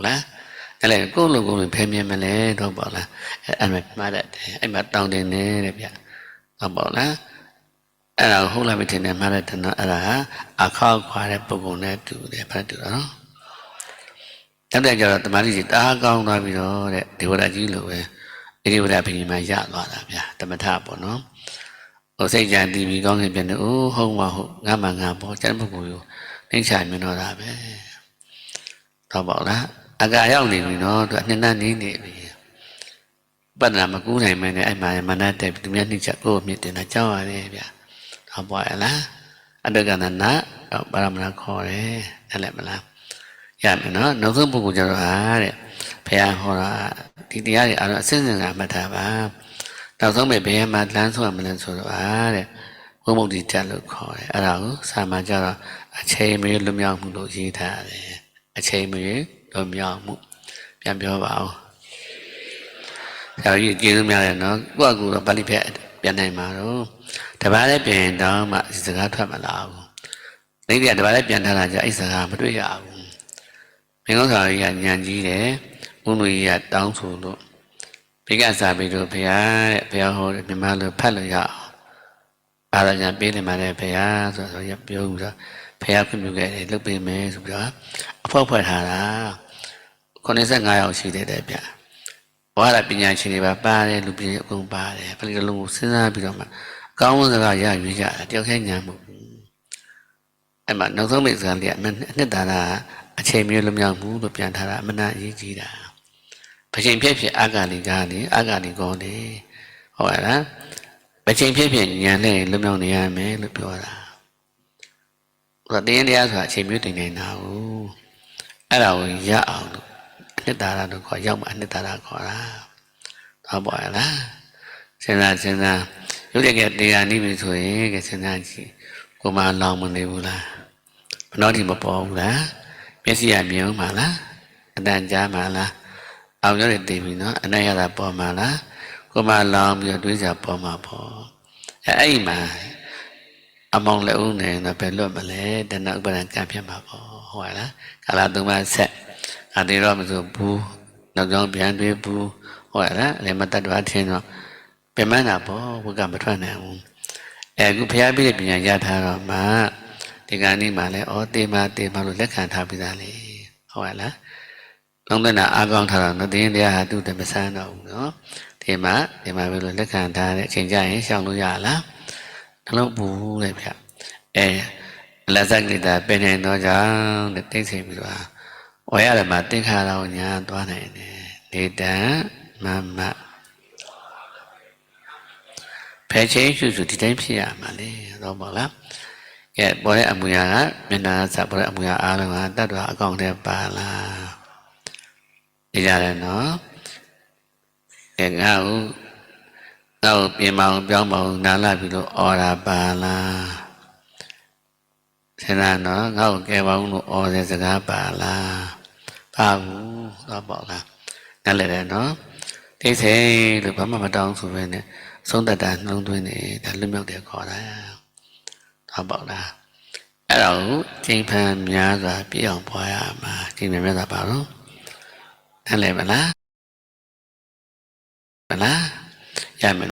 လားအဲ့လေကိုလိုဖဲမြင်မလဲတော့ပေါ့လားအဲ့မှာမှားတတ်တယ်အဲ့မှာတောင်းတင်နေတဲ့ဗျတော့ပေါ့လားအဲ့ဒါဟုတ်လားမထင်နဲ့မှားတဲ့တနော်အဲ့ဒါအခောက်ခွာတဲ့ပုံပုံနဲ့တူတယ်ဘာတူတော့တက်တဲ့ကြတော့တမားကြီးတအားကောင်းသွားပြီးတော့တဲ့ဒေဝရကြီးလိုပဲဒီဝရဘိညာရသွားတာဗျာတမထပေါ့နော်ဟိုစိတ်ကြံတည်ပြီးကောင်းကင်ပြန်တယ်အိုးဟုတ်ပါဟုတ်ငါမှငါပေါ့ကျန်ပုဂ္ဂိုလ်ကိုနှိမ့်ချမြင်တော့တာပဲတော့ပေါ့လားအကာရောက်နေပြီနော်သူအနှစ်နဲ့နေပြီပတ္တနာမကူးနိုင်မနဲ့အဲ့မှာမနတ်တဲ့သူများနှိမ့်ချကိုမြင့်တင်တာကြောက်ရတယ်ဗျာတော့ပေါ့ရလားအတ္တကဏနာပါရမဏခေါ်တယ်အဲ့လည်းမလားရမယ်နော်နောက်ဆုံးပုဂ္ဂိုလ်ကျတော့ဟာတဲ့ဘုရားဟောတာဒီတရားတွေအားလုံးအစဉ်စဉ်ကမှတ်ထားပါနောက်ဆုံးပဲဘယ်မှာလမ်းဆုံးရမလဲဆိုတော့ဟာတဲ့ဝိမု ക്തി တက်လို့ခေါ်တယ်အဲ့ဒါကိုစာမှာကျတော့အချိန်မရွေးလွတ်မြောက်မှုလို့ရေးထားတယ်အချိန်မရွေးလွတ်မြောက်မှုပြန်ပြောပါဦးဆရာကြီးကျေးဇူးများတယ်နော်ကိုယ့်အကူတော့ပါဠိဖက်ပြန်နိုင်မှာတော့တပါးလည်းပြန်တော့မှဒီစကားထွက်မလာဘူးနေကတပါးလည်းပြန်ထားတာကြအဲ့စကားမတွေ့ရဘူးမင်းကောင်းဆရာကြီးကညံကြီးတယ်ဘုန်းကြီးကတောင်းဆိုလို့ဘေကစာပြီးတော့ဘုရားတဲ့ဘုရားဟောတယ်မြမလို့ဖတ်လို့ရအောင်ဘာသာပြန်ပေးနေမှာတဲ့ဘုရားဆိုတော့ပြောဦးဆိုဘုရားခွင့်ပြုခဲ့တယ်လုပ်ပေးမယ်ဆိုပြီးတော့အဖောက်ဖွဲ့ထားတာ85ယောက်ရှိတဲ့ဗျဘောရပညာရှင်တွေပါပါတယ်လူပြည်အကုန်ပါတယ်ပလိတလုံးကိုစဉ်းစားပြီးတော့မှအကောင်းဆုံးစကားရရွေးကြတယ်တယောက်ခဲညာမှုအဲ့မှာနောက်ဆုံးမိတ်စကားလေးကအနှစ်သာရအချိန်မျိုးလွမြောက်မှုလို့ပြန်ထားတာအမှန်အရေးကြီးတာပချိန်ဖြစ်ဖြစ်အာဂါလိကနေအာဂါလိကောနေဟုတ်ရလားပချိန်ဖြစ်ဖြစ်ဉာဏ်နဲ့လွမြောက်နေရမယ်လို့ပြောတာဟိုတင်းတရားဆိုတာအချိန်မျိုးတင်နေတာဟုတ်အဲ့ဒါကိုရအောင်လို့အနှစ်သာရလို့ခေါ်ရောက်မှအနှစ်သာရခေါ်တာဟုတ်ပါရဲ့လားစဉ်းစားရုပ်တကယ်တရားနည်းပြီဆိုရင်ကစဉ်းစားကြည့်ကိုမလောင်မနေဘူးလားဘနောတိမပေါ်ဘူးလားမျက်စိရမြင်ဦးမှာလားအတန်ကြားမှာလားအောင်ရတဲ့တည်ပြီနော်အနိုင်ရတာပေါ်မှာလားကိုမလောင်ပြီးတွေးစားပေါ်မှာပေါ့အဲ့မှာအမောင်လည်းဦးနေတော့ပဲလွတ်မလဲတဏှဥပါဒံကံဖြစ်မှာပေါ့ဟုတ်လားကာလသုံးပါးဆက်အတေတော့မဆိုဘူးနောက်ကြောင်းပြန်တွေးဘူးဟုတ်လားလည်းမတတ်တော့ထင်းတော့ပြန်မှန်းတာပေါ့ဝကမထွက်နိုင်ဘူးအခုဘုရားပြည့်တဲ့ပညာရထားတော့မှဒီကနေ့မှလည်းဩတေမလို့လက်ခံထားပြီးသားလေဟုတ်လားလုံးတဲ့နာအားကောင်းထားတော့တင်းတရားဟာသူ့တမဆန်းတော့ဘူးနော်ဒီမှာပဲလို့လက်ခံထားတဲ့အချိန်ကျရင်ရှောင်လို့ရလားနှလုံးပူလေဗျလက်စကိတာပြင်နေတော့ကြောင့်တိတ်ဆိတ်ပြီးတော့ဝယ်ရတယ်မှာတင်ခါတော့ညာသွားနိုင်တယ်နေတံမမဖယ်ချင်းရှုဒီတိုင်းဖြစ်ရမှာလေတော့ပေါ့လားကဲပေါ်တဲ့အမူအရာကမျက်နှာစပေါ်တဲ့အမူအရာအားလုံးကတတ်တော်အကောင့်ထဲပါလားဒီကြတယ်နော်ကဲငါ့ကိုပြင်မအောင်ပြောင်းမအောင်နားလာပြီလို့အော်တာပါလားဆင်နာနော်ငါ့ကိုကဲပါအောင်လို့အော်တဲ့စကားပါလားပါဘူးတော့ပေါ့လားနားလည်တယ်နော်တိတ်ဆိတ်လို့ဘာမှမတောင်းဆိုပဲနဲ့ဆုံးသက်တာနှလုံးသွင်းနေဒါလွတ်မြောက်တယ်ခေါ်တာတော့ပေါ့လားအဲ့တော့ချိန်ဖန်များစွာပြည့်အောင်ပွားရမှာချိန်ဖန်များစွာပါတော့နားလည်မလားရမယ်